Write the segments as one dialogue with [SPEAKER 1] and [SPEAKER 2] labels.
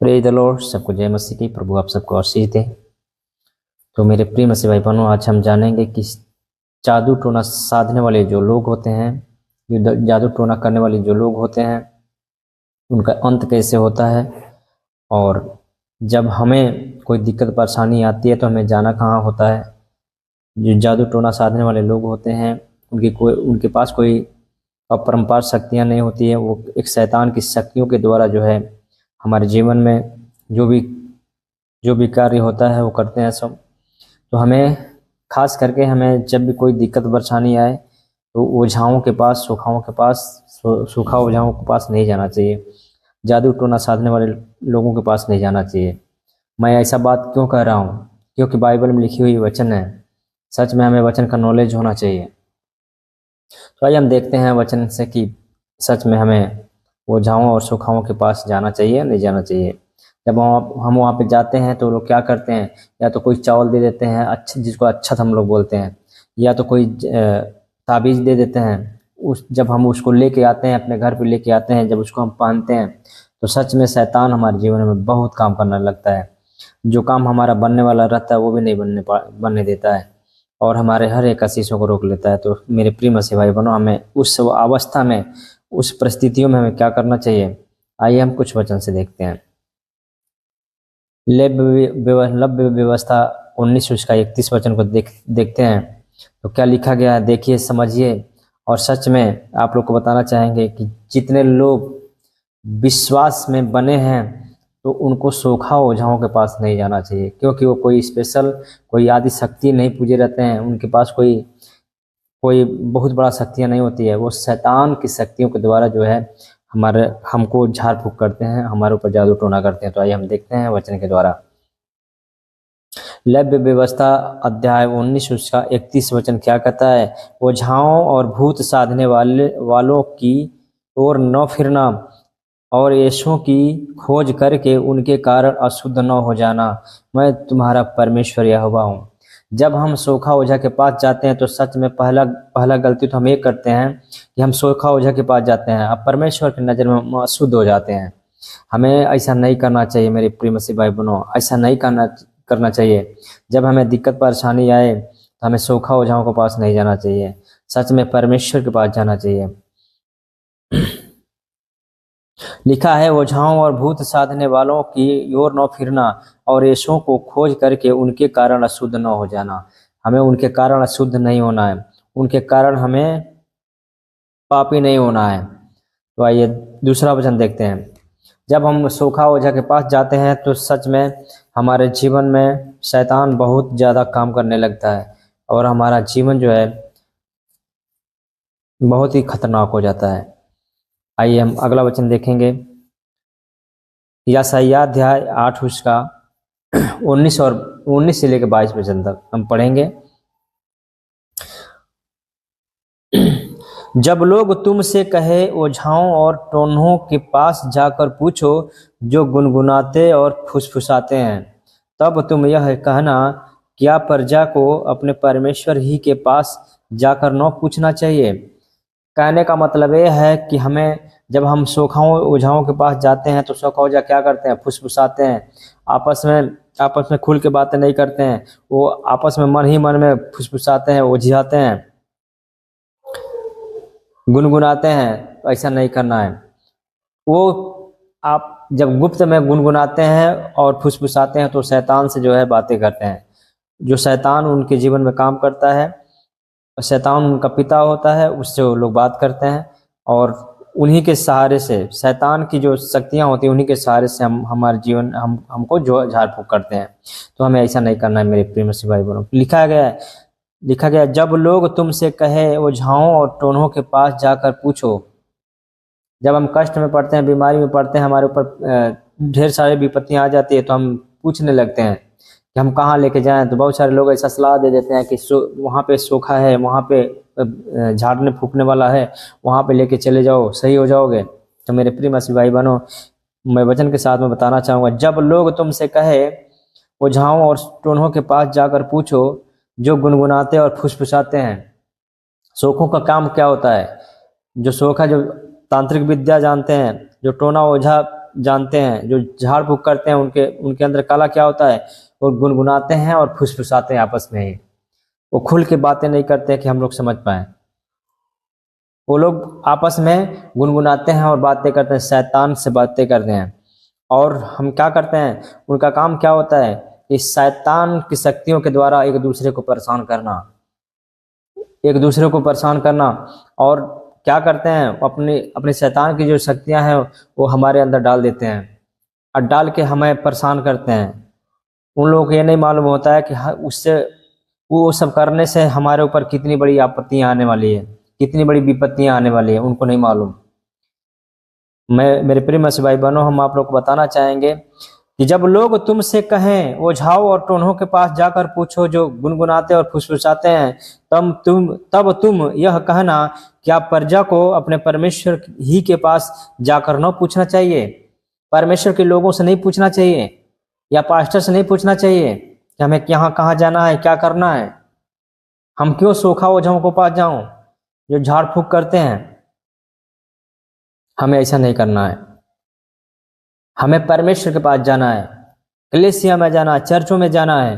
[SPEAKER 1] Praise the Lord. सबको जय मसीह की। प्रभु आप सबको आशीष दे। तो मेरे प्रिय मसीह भाई बहनों, आज हम जानेंगे कि जादू टोना साधने वाले जो लोग होते हैं, जो जादू टोना करने वाले जो लोग होते हैं, उनका अंत कैसे होता है। और जब हमें कोई दिक्कत परेशानी आती है तो हमें जाना कहाँ होता है। जो जादू टोना साधने वाले लोग होते हैं, उनके पास कोई अपरंपार शक्तियाँ नहीं होती है। वो एक शैतान की शक्तियों के द्वारा जो है हमारे जीवन में जो भी कार्य होता है वो करते हैं सब। तो हमें खास करके हमें जब भी कोई दिक्कत परेशानी आए तो ओझाओं के पास, सूखाओं के पास, सूखा ओझाओं के पास नहीं जाना चाहिए। जादू टोना साधने वाले लोगों के पास नहीं जाना चाहिए। मैं ऐसा बात क्यों कह रहा हूँ? क्योंकि बाइबल में लिखी हुई वचन है। सच में हमें वचन का नॉलेज होना चाहिए। तो आइए हम देखते हैं वचन से कि सच में हमें ओझाओं और सूखाओं के पास जाना चाहिए, नहीं जाना चाहिए। जब हम वहाँ पे जाते हैं तो लोग क्या करते हैं, या तो कोई चावल दे देते हैं, अच्छा, जिसको अच्छत हम लोग बोलते हैं, या तो कोई ताबीज़ दे देते हैं। जब हम उसको लेके आते हैं, अपने घर पे लेके आते हैं, जब उसको हम पहनते हैं तो सच में शैतान हमारे जीवन में बहुत काम करने लगता है। जो काम हमारा बनने वाला रहता है वो भी नहीं बनने देता है, और हमारे हर एक आशीषों को रोक लेता है। तो मेरे प्रिय मसीह भाई बहनों, हमें उस अवस्था में, उस परिस्थितियों में हमें क्या करना चाहिए, आइए हम कुछ वचन से देखते हैं। लव्य व्यवस्था 19 उसका 31 वचन को देखते हैं। तो क्या लिखा गया है, देखिए, समझिए। और सच में आप लोग को बताना चाहेंगे कि जितने लोग विश्वास में बने हैं तो उनको सोखा ओझाओं के पास नहीं जाना चाहिए, क्योंकि वो कोई स्पेशल, कोई आदि शक्ति नहीं पूजे रहते हैं। उनके पास कोई कोई बहुत बड़ा शक्तियाँ नहीं होती है। वो शैतान की शक्तियों के द्वारा जो है हमको झाड़ फूक करते हैं, हमारे ऊपर जादू टोना करते हैं। तो आइए हम देखते हैं वचन के द्वारा। लव्य व्यवस्था अध्याय 19 उसका 31 वचन क्या कहता है, ओझाओं और भूत साधने वालों की ओर न फिरना और यीशुओं की खोज करके उनके कारण अशुद्ध न हो जाना। मैं तुम्हारा परमेश्वर यहोवा हूँ। जब हम सोखा ओझा के पास जाते हैं तो सच में पहला गलती तो हम ये करते हैं कि हम सोखा ओझा के पास जाते हैं, अब परमेश्वर की नज़र में हम अशुद्ध हो जाते हैं। हमें ऐसा नहीं करना चाहिए मेरे प्रिय मसीह भाई बहनों, ऐसा नहीं करना चाहिए। जब हमें दिक्कत परेशानी आए तो हमें सोखा ओझाओं के पास नहीं जाना चाहिए, सच में परमेश्वर के पास जाना चाहिए। लिखा है, ओझाओं और भूत साधने वालों की ओर न फिरना और यीशुओं को खोज करके उनके कारण अशुद्ध न हो जाना। हमें उनके कारण अशुद्ध नहीं होना है, उनके कारण हमें पापी नहीं होना है। तो आइए दूसरा वचन देखते हैं। जब हम सोखा ओझा के पास जाते हैं तो सच में हमारे जीवन में शैतान बहुत ज़्यादा काम करने लगता है और हमारा जीवन जो है बहुत ही खतरनाक हो जाता है। आइए हम अगला वचन देखेंगे। यशायाह अध्याय 8 उसका 19 से लेकर 22 वचन तक हम पढ़ेंगे। जब लोग तुमसे कहे, ओझाओं और टोन्हों के पास जाकर पूछो, जो गुनगुनाते और फुसफुसाते हैं, तब तुम यह कहना, क्या प्रजा को अपने परमेश्वर ही के पास जाकर न पूछना चाहिए। कहने का मतलब यह है कि हमें, जब हम सोखाओं ओझाओं के पास जाते हैं तो सोखा ओझा क्या करते हैं, फुसफुसाते हैं, आपस में खुल के बातें नहीं करते हैं। वो आपस में मन ही मन में फुसफुसाते हैं, ओझियाते हैं, गुनगुनाते हैं। ऐसा नहीं करना है। वो आप जब गुप्त में गुनगुनाते हैं और फुसफुसाते हैं तो शैतान से जो है बातें करते हैं। जो शैतान उनके जीवन में काम करता है, शैतान उनका पिता होता है, उससे वो लोग बात करते हैं और उन्हीं के सहारे से, शैतान की जो शक्तियाँ होती हैं उन्हीं के सहारे से हमारे जीवन हमको जो झाड़ फूक करते हैं। तो हमें ऐसा नहीं करना है मेरे प्रिय मसीह भाई बहनों। लिखा गया, जब लोग तुमसे कहे, ओझाओं और टोन्हों के पास जाकर पूछो। जब हम कष्ट में पड़ते हैं, बीमारी में पड़ते हैं, हमारे ऊपर ढेर सारी विपत्तियां आ जाती है तो हम पूछने लगते हैं कि हम कहाँ लेके जाएं। तो बहुत सारे लोग ऐसा सलाह दे देते हैं कि वहाँ पे सोखा है, वहाँ पे झाड़ने फूकने वाला है, वहाँ पे लेके चले जाओ, सही हो जाओगे। तो मेरे प्रिय मसीह भाई बहनों, मैं वचन के साथ में बताना चाहूँगा, जब लोग तुमसे कहे, ओझाओं और टोन्हों के पास जाकर पूछो, जो गुनगुनाते और फुसफुसाते हैं। सोखों का काम क्या होता है? जो सोखा, जो तांत्रिक विद्या जानते हैं, जो टोना ओझा जानते हैं, जो झाड़ फूक करते हैं, उनके अंदर कला क्या होता है, वो गुनगुनाते हैं और फुसफुसाते हैं आपस में ही। वो खुल के बातें नहीं करते कि हम लोग समझ पाए। वो लोग आपस में गुनगुनाते हैं और बातें करते हैं, शैतान से बातें करते हैं। और हम क्या करते हैं, उनका काम क्या होता है, इस शैतान की शक्तियों के द्वारा एक दूसरे को परेशान करना, एक दूसरे को परेशान करना। और क्या करते हैं, अपने अपने शैतान की जो शक्तियां हैं वो हमारे अंदर डाल देते हैं और डाल के हमें परेशान करते हैं। उन लोगों को ये नहीं मालूम होता है कि उससे, वो सब करने से हमारे ऊपर कितनी बड़ी आपत्तियां आने वाली है, कितनी बड़ी विपत्तियां आने वाली है, उनको नहीं मालूम। मैं, मेरे प्रिय मसीह भाई बहनों, हम आप लोग को बताना चाहेंगे कि जब लोग तुमसे कहें ओझाओं और टोन्हों के पास जाकर पूछो जो गुनगुनाते और फुसफुसाते हैं, तब तुम यह कहना, क्या प्रजा को अपने परमेश्वर ही के पास जाकर न पूछना चाहिए? परमेश्वर के लोगों से नहीं पूछना चाहिए, या पास्टर से नहीं पूछना चाहिए कि हमें यहाँ कहाँ जाना है, क्या करना है? हम क्यों सोखा ओझाओं के पास जाऊं जो झाड़ फूक करते हैं? हमें ऐसा नहीं करना है। हमें परमेश्वर के पास जाना है, कलीसिया में जाना है, चर्चों में जाना है,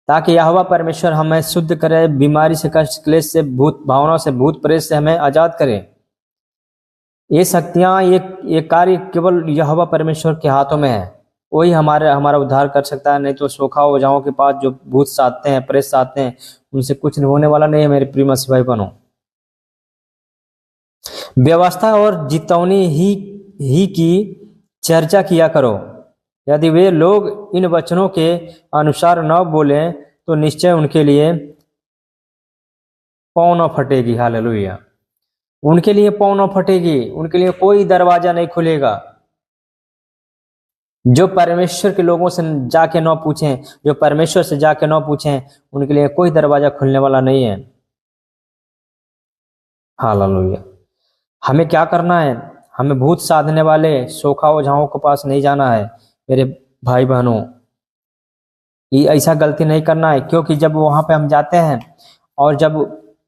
[SPEAKER 1] ताकि यहोवा परमेश्वर हमें शुद्ध करे, बीमारी से, कष्ट, क्लेश से, भूत भावनाओं से, भूत प्रेत से हमें आजाद करे। ये शक्तियां, ये कार्य केवल यहोवा परमेश्वर के हाथों में है। वही हमारा उद्धार कर सकता है। नहीं तो सोखा ओझाओं के पास जो भूत साधते हैं, प्रेत साधते हैं, उनसे कुछ होने वाला नहीं है। मेरे प्रिय मसीह भाई बहनों, व्यवस्था और जितौनी ही की चर्चा किया करो। यदि वे लोग इन वचनों के अनुसार न बोलें तो निश्चय उनके लिए पाँव न फटेगी। हालेलुया। उनके लिए पाँव न फटेगी, उनके लिए कोई दरवाजा नहीं खुलेगा। जो परमेश्वर के लोगों से जाके न पूछें, जो परमेश्वर से जाके न पूछें, उनके लिए कोई दरवाजा खुलने वाला नहीं है। हालेलुया। हमें क्या करना है? हमें भूत साधने वाले सोखा ओझाओं के पास नहीं जाना है। मेरे भाई बहनों, ये ऐसा गलती नहीं करना है, क्योंकि जब वहां पे हम जाते हैं और जब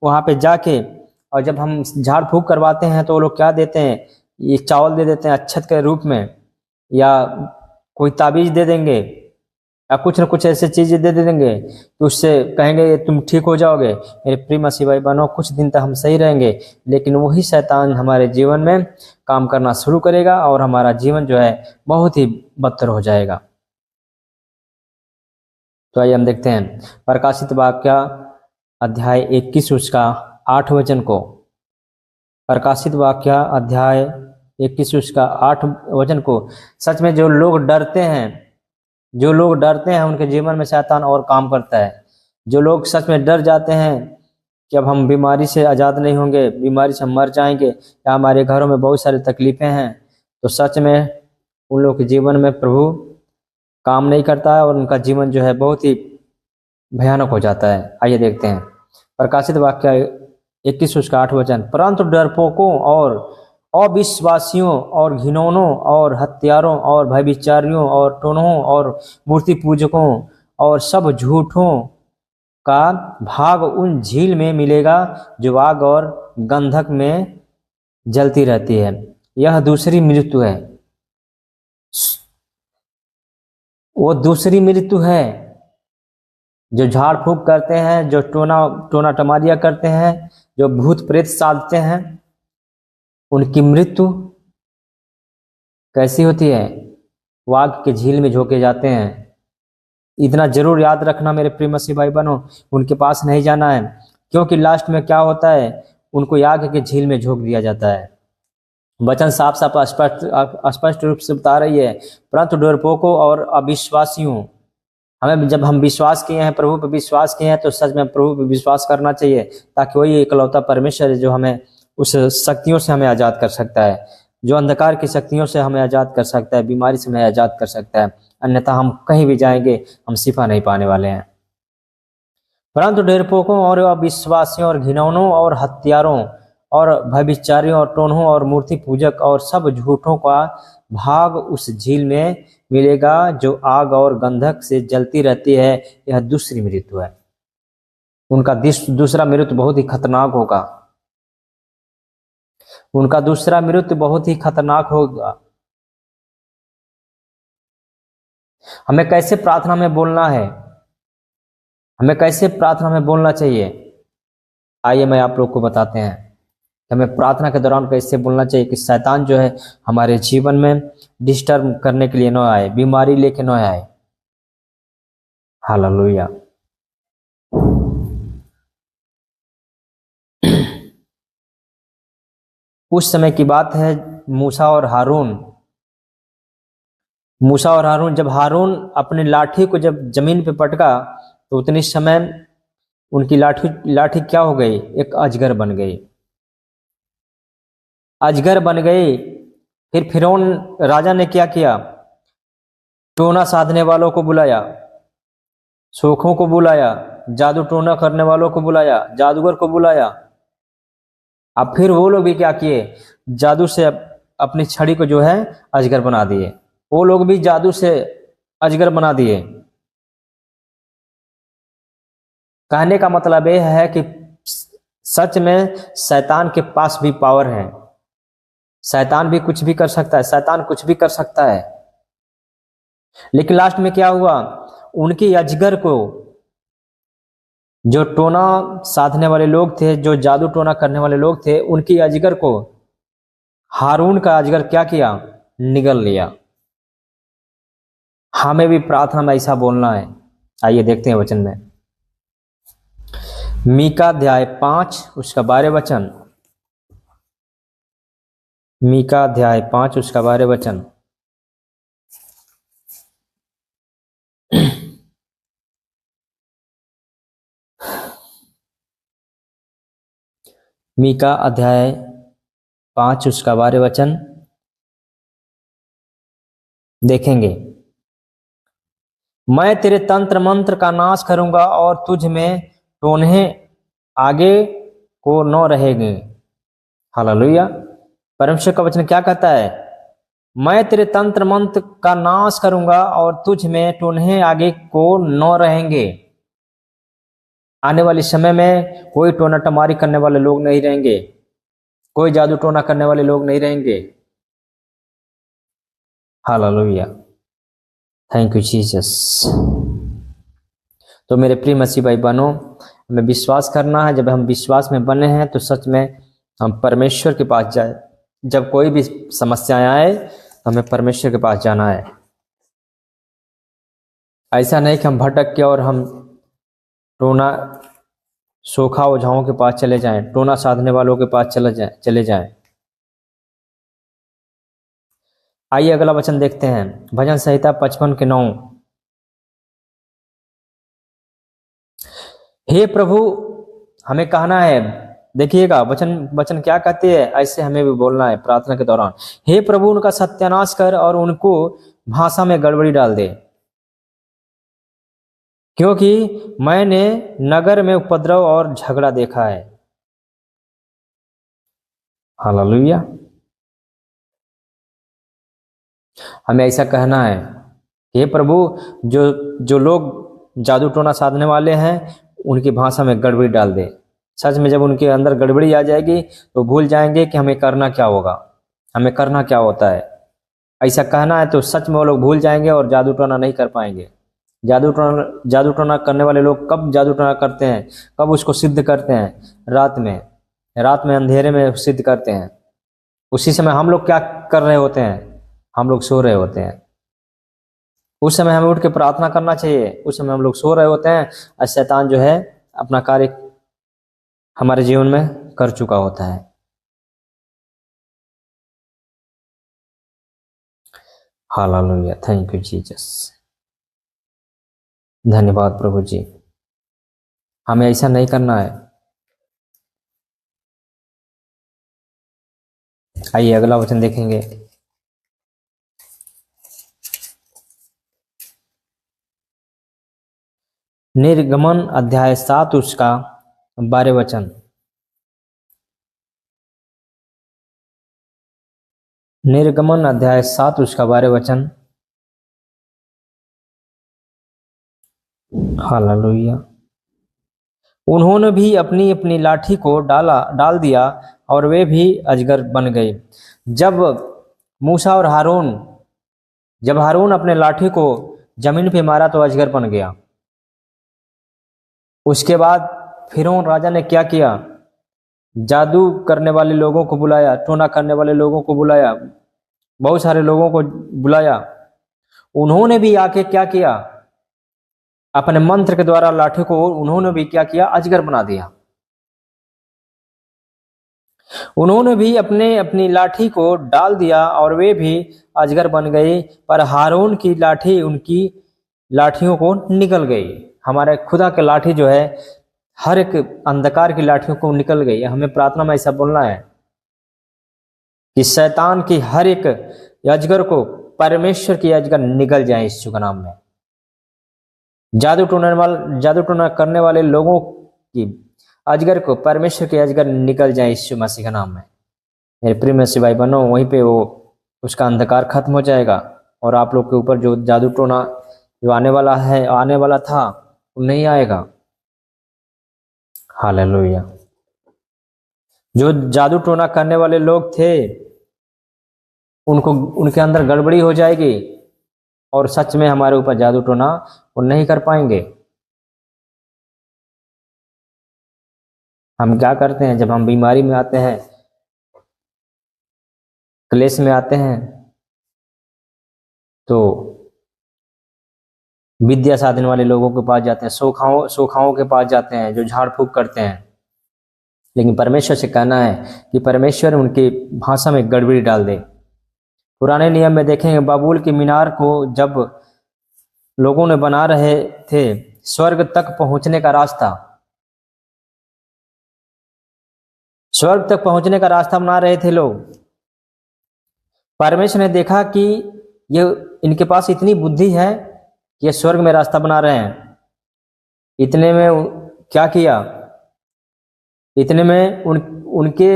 [SPEAKER 1] वहां पे जाके और जब हम झाड़ फूक करवाते हैं तो वो लोग क्या देते हैं, ये चावल दे देते हैं अक्षत के रूप में, या कोई ताबीज दे देंगे, या कुछ न कुछ ऐसे चीजें दे देंगे तो उससे कहेंगे तुम ठीक हो जाओगे। मेरे प्रिय मसीह भाई बहनों, कुछ दिन तक हम सही रहेंगे, लेकिन वही शैतान हमारे जीवन में काम करना शुरू करेगा और हमारा जीवन जो है बहुत ही बदतर हो जाएगा। तो आइए हम देखते हैं प्रकाशित वाक्य अध्याय 21 उसका 8 वचन को। प्रकाशित वाक्य अध्याय 21 उसका 8 वचन को। सच में जो लोग डरते हैं, जो लोग डरते हैं, उनके जीवन में शैतान और काम करता है। जो लोग सच में डर जाते हैं कि अब हम बीमारी से आज़ाद नहीं होंगे, बीमारी से हम मर जाएंगे, या हमारे घरों में बहुत सारी तकलीफें हैं, तो सच में उन लोगों के जीवन में प्रभु काम नहीं करता है और उनका जीवन जो है बहुत ही भयानक हो जाता है। आइए देखते हैं प्रकाशित वाक्य 21 उसका 8 वचन। परंतु डरपोकों और अविश्वासियों और घिनौनों और हत्यारों और भयभिचारियों और टोनहों और मूर्ति पूजकों और सब झूठों का भाग उन झील में मिलेगा जो आग और गंधक में जलती रहती है। यह दूसरी मृत्यु है। वो दूसरी मृत्यु है। जो झाड़ फूक करते हैं, जो टोना टमारिया करते हैं, जो भूत प्रेत साधते हैं, उनकी मृत्यु कैसी होती है? वो आग के झील में झोंके जाते हैं। इतना जरूर याद रखना मेरे प्रिय मसीह भाई बहनों, उनके पास नहीं जाना है, क्योंकि लास्ट में क्या होता है, उनको आग के झील में झोंक दिया जाता है। वचन साफ साफ स्पष्ट रूप से बता रही है, परंतु डरपोकों और अविश्वासियों। हमें, जब हम विश्वास किए हैं, प्रभु पर विश्वास किए हैं, तो सच में प्रभु पर विश्वास करना चाहिए, ताकि वही इकलौता परमेश्वर है जो हमें उस शक्तियों से हमें आज़ाद कर सकता है, जो अंधकार की शक्तियों से हमें आज़ाद कर सकता है, बीमारी से हमें आज़ाद कर सकता है। अन्यथा हम कहीं भी जाएंगे, हम शिफा नहीं पाने वाले हैं। परंतु डरपोकों और अविश्वासियों और घिनौनों और हत्यारों और भयभिचारियों और टोन्हों और मूर्ति पूजक और सब झूठों का भाग उस झील में मिलेगा जो आग और गंधक से जलती रहती है। यह दूसरी मृत्यु है। उनका दूसरा मृत्यु बहुत ही खतरनाक होगा। उनका दूसरा मृत्यु बहुत ही खतरनाक होगा। हमें कैसे प्रार्थना में बोलना है, हमें कैसे प्रार्थना में बोलना चाहिए, आइए मैं आप लोग को बताते हैं कि हमें प्रार्थना के दौरान कैसे बोलना चाहिए कि शैतान जो है हमारे जीवन में डिस्टर्ब करने के लिए न आए, बीमारी लेके न आए। हालेलुया। उस समय की बात है, मूसा और हारून जब हारून अपनी लाठी को जब जमीन पे पटका तो उतनी समय उनकी लाठी लाठी क्या हो गई, एक अजगर बन गई, अजगर बन गई। फिर फिरौन राजा ने क्या किया, टोना साधने वालों को बुलाया, सोखों को बुलाया, जादू टोना करने वालों को बुलाया, जादूगर को बुलाया। अब फिर वो लोग भी क्या किए, जादू से अपनी छड़ी को जो है अजगर बना दिए, वो लोग भी जादू से अजगर बना दिए। कहने का मतलब यह है कि सच में शैतान के पास भी पावर है, शैतान भी कुछ भी कर सकता है, शैतान कुछ भी कर सकता है। लेकिन लास्ट में क्या हुआ, उनकी अजगर को, जो टोना साधने वाले लोग थे, जो जादू टोना करने वाले लोग थे, उनकी अजगर को हारून का अजगर क्या किया, निगल लिया। हमें भी प्रार्थना में ऐसा बोलना है। आइए देखते हैं वचन में, मीका अध्याय 5 उसका 12 वचन, मीका अध्याय 5 उसका 12 वचन। मीका अध्याय 5 उसका 12 वचन देखेंगे। मैं तेरे तंत्र मंत्र का नाश करूंगा और तुझ में टोन्हे आगे को न रहेंगे। हालेलुया। परमेश्वर का वचन क्या कहता है, मैं तेरे तंत्र मंत्र का नाश करूंगा और तुझ में टोन्हे आगे को न रहेंगे। आने वाले समय में कोई टोना टमारी करने वाले लोग नहीं रहेंगे, कोई जादू टोना करने वाले लोग नहीं रहेंगे। Hallelujah, thank you Jesus. तो मेरे प्रिय मसीह भाई बहनों, हमें विश्वास करना है, जब हम विश्वास में बने हैं तो सच में हम परमेश्वर के पास जाए। जब कोई भी समस्याएं आए तो हमें परमेश्वर के पास जाना है। ऐसा नहीं कि हम भटक के और हम टोना सोखा ओझाओं के पास चले जाएं, टोना साधने वालों के पास चले जाएं। आइए अगला वचन देखते हैं, भजन संहिता 55 के 9। हे प्रभु, हमें कहना है, देखिएगा वचन क्या कहते हैं, ऐसे हमें भी बोलना है प्रार्थना के दौरान। हे प्रभु, उनका सत्यानाश कर और उनको भाषा में गड़बड़ी डाल दे, क्योंकि मैंने नगर में उपद्रव और झगड़ा देखा है। हालेलुया। हमें ऐसा कहना है, हे प्रभु, जो लोग जादू टोना साधने वाले हैं उनकी भाषा में गड़बड़ी डाल दे। सच में जब उनके अंदर गड़बड़ी आ जाएगी तो भूल जाएंगे कि हमें करना क्या होगा, हमें करना क्या होता है। ऐसा कहना है तो सच में वो लोग भूल जाएंगे और जादू टोना नहीं कर पाएंगे। जादू टोना करने वाले लोग कब जादू टोना करते हैं, कब उसको सिद्ध करते हैं, रात में अंधेरे में सिद्ध करते हैं। उसी समय हम लोग क्या कर रहे होते हैं, हम लोग सो रहे होते हैं। उस समय हमें उठ के प्रार्थना करना चाहिए, उस समय हम लोग सो रहे होते हैं और शैतान जो है अपना कार्य हमारे जीवन में कर चुका होता है। Hallelujah, thank you Jesus. धन्यवाद प्रभु जी, हमें ऐसा नहीं करना है। आइए अगला वचन देखेंगे, निर्गमन अध्याय 7 उसका 12 वचन। निर्गमन अध्याय 7 उसका 12 वचन। हालेलुया। उन्होंने भी अपनी अपनी लाठी को डाल दिया और वे भी अजगर बन गए। जब मूसा और हारून, जब हारून अपने लाठी को जमीन पे मारा तो अजगर बन गया। उसके बाद फिरौन राजा ने क्या किया, जादू करने वाले लोगों को बुलाया, टोना करने वाले लोगों को बुलाया, बहुत सारे लोगों को बुलाया। उन्होंने भी आके क्या किया, अपने मंत्र के द्वारा लाठी को उन्होंने भी क्या किया, अजगर बना दिया। उन्होंने भी अपनी लाठी को डाल दिया और वे भी अजगर बन गए। पर हारून की लाठी उनकी लाठियों को निकल गई। हमारे खुदा की लाठी जो है हर एक अंधकार की लाठियों को निकल गई। हमें प्रार्थना में ऐसा बोलना है कि शैतान की हर एक अजगर को परमेश्वर की अजगर निकल जाए यीशु के नाम में। जादू टोना करने वाले लोगों की अजगर को परमेश्वर के अजगर निकल जाए यीशु मसीह के नाम में। मेरे प्रिय मसीह भाई बहनों, वहीं पे वो उसका अंधकार खत्म हो जाएगा और आप लोग के ऊपर जो जादू टोना जो आने वाला था वो नहीं आएगा। हालेलुया। जो जादू टोना करने वाले लोग थे उनके अंदर गड़बड़ी हो जाएगी और सच में हमारे ऊपर जादू टोना वो नहीं कर पाएंगे। हम क्या करते हैं, जब हम बीमारी में आते हैं, क्लेश में आते हैं, तो विद्या साधन वाले लोगों के पास जाते हैं, सोखाओं के पास जाते हैं जो झाड़ फूक करते हैं। लेकिन परमेश्वर से कहना है कि परमेश्वर उनकी भाषा में गड़बड़ी डाल दे। पुराने नियम में देखेंगे, बाबुल की मीनार को जब लोगों ने बना रहे थे, स्वर्ग तक पहुंचने का रास्ता बना रहे थे लोग। परमेश्वर ने देखा कि ये इनके पास इतनी बुद्धि है कि ये स्वर्ग में रास्ता बना रहे हैं। इतने में क्या किया, इतने में उनके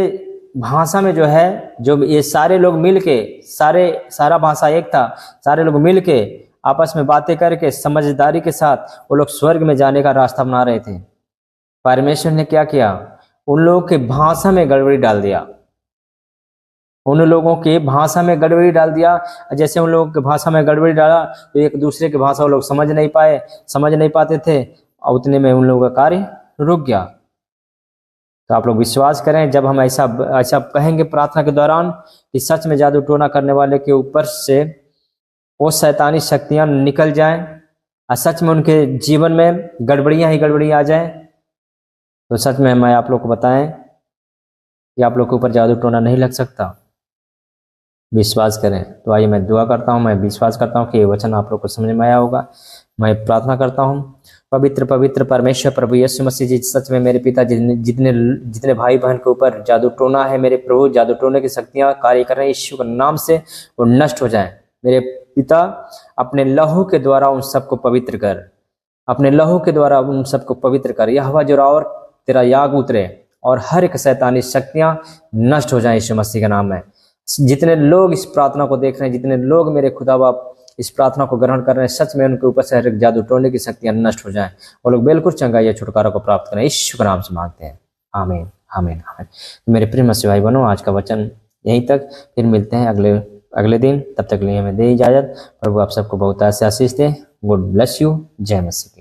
[SPEAKER 1] भाषा में जो है, जो ये सारे लोग मिलके, सारा भाषा एक था, सारे लोग मिलके आपस में बातें करके समझदारी के साथ वो लोग स्वर्ग में जाने का रास्ता बना रहे थे। परमेश्वर ने क्या किया, उन लोगों के भाषा में गड़बड़ी डाल दिया। उन लोगों के भाषा में गड़बड़ी डाल दिया। जैसे उन लोगों के भाषा में गड़बड़ी डाला तो एक दूसरे की भाषा वो लोग समझ नहीं पाते थे और उतने में उन लोगों का कार्य रुक गया। तो आप लोग विश्वास करें, जब हम ऐसा कहेंगे प्रार्थना के दौरान कि सच में जादू टोना करने वाले के ऊपर से वो शैतानी शक्तियां निकल जाएं और सच में उनके जीवन में गड़बड़ियां आ जाएं, तो सच में मैं आप लोग को बताएं कि आप लोग के ऊपर जादू टोना नहीं लग सकता। विश्वास करें। तो आइए मैं दुआ करता हूँ। मैं विश्वास करता हूँ कि ये वचन आप लोग को समझ में आया होगा। मैं प्रार्थना करता हूँ, पवित्र परमेश्वर प्रभु यीशु मसीह जी, सच में मेरे पिता जितने भाई बहन के ऊपर जादू टोना है, मेरे प्रभु जादू टोने की शक्तियाँ कार्य कर रहे हैं, यीशु के नाम से वो नष्ट हो जाए। मेरे पिता अपने लहू के द्वारा उन सबको पवित्र कर, अपने लहू के द्वारा उन सबको पवित्र कर। यहोवा जो और तेरा याग उतरे और हर एक शैतानी शक्तियाँ नष्ट हो जाए यीशु मसीह के नाम में। जितने लोग इस प्रार्थना को देख रहे हैं, जितने लोग मेरे खुदा बाप इस प्रार्थना को ग्रहण कर रहे हैं, सच में उनके ऊपर से हर एक जादू टोने की शक्तियां नष्ट हो जाएं और लोग बिल्कुल चंगाई या छुटकारा को प्राप्त करें। यीशु के नाम से मांगते हैं, आमीन आमीन आमीन। मेरे प्रिय मसीह भाई बहनों, आज का वचन यहीं तक, फिर मिलते हैं अगले दिन। तब तक लिए हमें दे इजाजत। प्रभु आप सबको बहुत आशीष दे। God bless you. जय मसीह।